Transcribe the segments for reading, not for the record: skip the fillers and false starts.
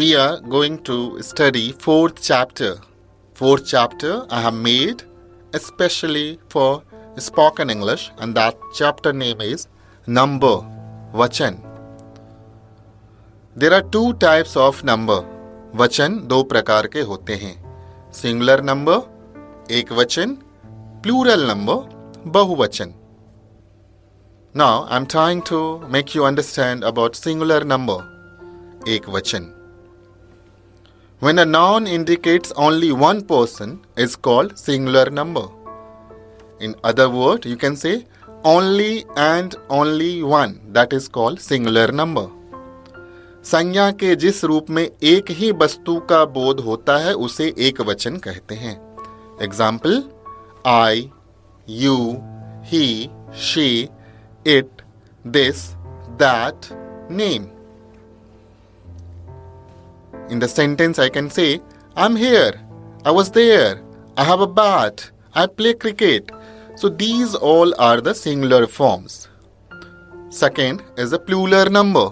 we are going to study fourth chapter. Fourth chapter I have made especially for spoken English, and that chapter name is number, vachan. There are two types of number. वचन दो प्रकार के होते हैं, singular number एक वचन, plural number बहुवचन. Now I am trying to make you understand about singular number, एक वचन. When a noun indicates only one person is called singular number. In other words, you can say only and only one, that is called singular number. संज्ञा के जिस रूप में एक ही वस्तु का बोध होता है उसे एक वचन कहते हैं. Example, I, you, he, she, it, this, that, name. In the sentence, I can say, I'm here, I was there, I have a bat, I play cricket. So these all are the singular forms. Second is a plural number,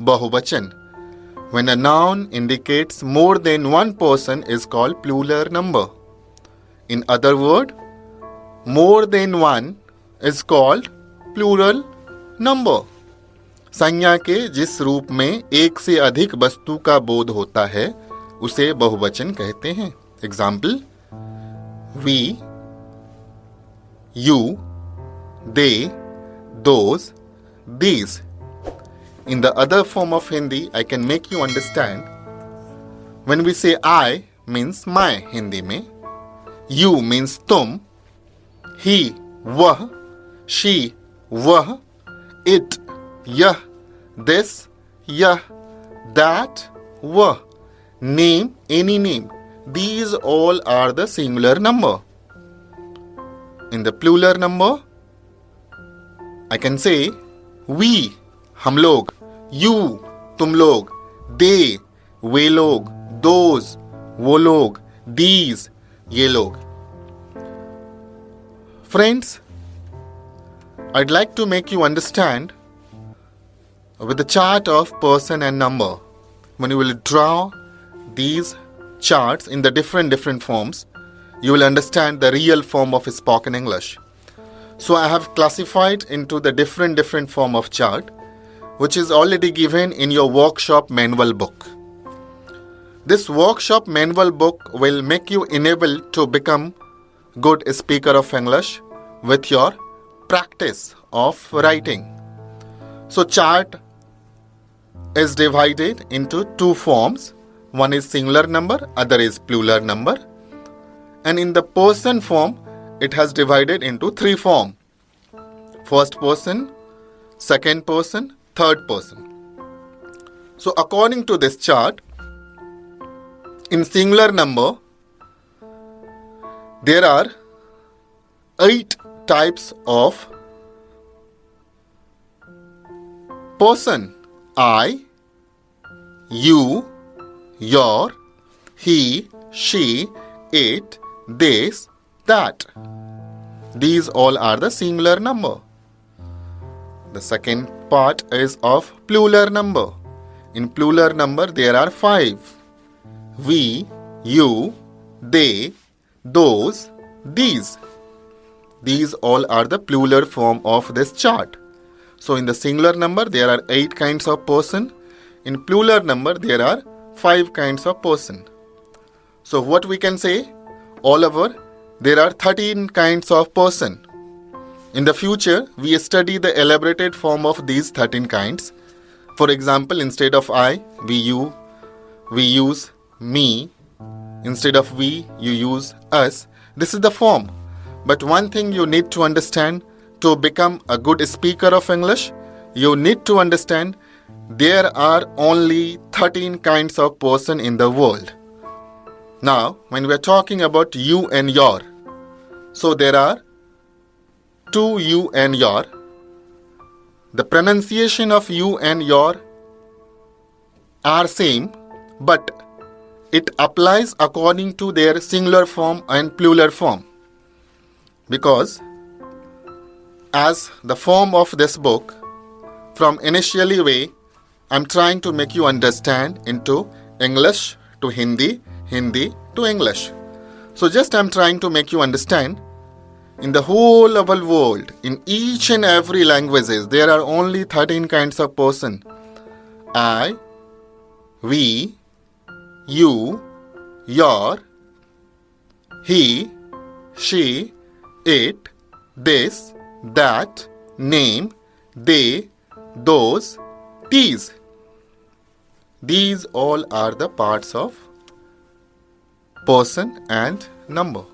bahuvachan. When a noun indicates more than one person is called plural number. In other words, more than one is called plural number. संज्ञा के जिस रूप में एक से अधिक वस्तु का बोध होता है उसे बहुवचन कहते हैं. Example, we, you, they, those, these. In the other form of Hindi, I can make you understand. When we say I means my Hindi में, you means तुम, he वह, she वह, it यह, this यह, that वह, name any name. These all are the singular number. In the plural number, I can say we हम लोग, you तुम लोग, they वे लोग, those वो लोग, these ये लोग. Friends, I'd like to make you understand with the chart of person and number. When you will draw these charts in the different forms, you will understand the real form of spoken English. So I have classified into the different form of chart, which is already given in your workshop manual book. This workshop manual book will make you enabled to become good speaker of English with your practice of writing. So chart is divided into two forms. One is singular number, other is plural number. And in the person form, it has divided into three forms. First person, second person, third person. So according to this chart, in singular number, there are 8 types of person. I, you, your, he, she, it, this, that. These all are the singular number. The second part is of plural number. In plural number, there are 5. We, you, they, those, these. These all are the plural form of this chart. So in the singular number, there are 8 kinds of person. In plural number, there are 5 kinds of person. So what we can say? All over, there are 13 kinds of person. In the future, we study the elaborated form of these 13 kinds. For example, instead of I, we use me. Instead of we, you use us. This is the form. But one thing you need to understand, to become a good speaker of English, you need to understand there are only 13 kinds of person in the world. Now, when we are talking about you and your, so there are 2 you and your. The pronunciation of you and your are same, but it applies according to their singular form and plural form. Because as the form of this book, from initially way, I'm trying to make you understand into English to Hindi, Hindi to English. So just I'm trying to make you understand, in the whole of our world, in each and every languages, there are only 13 kinds of person. I, we, you, your, he, she, it, this, that, name, they, those, these. These all are the parts of person and number.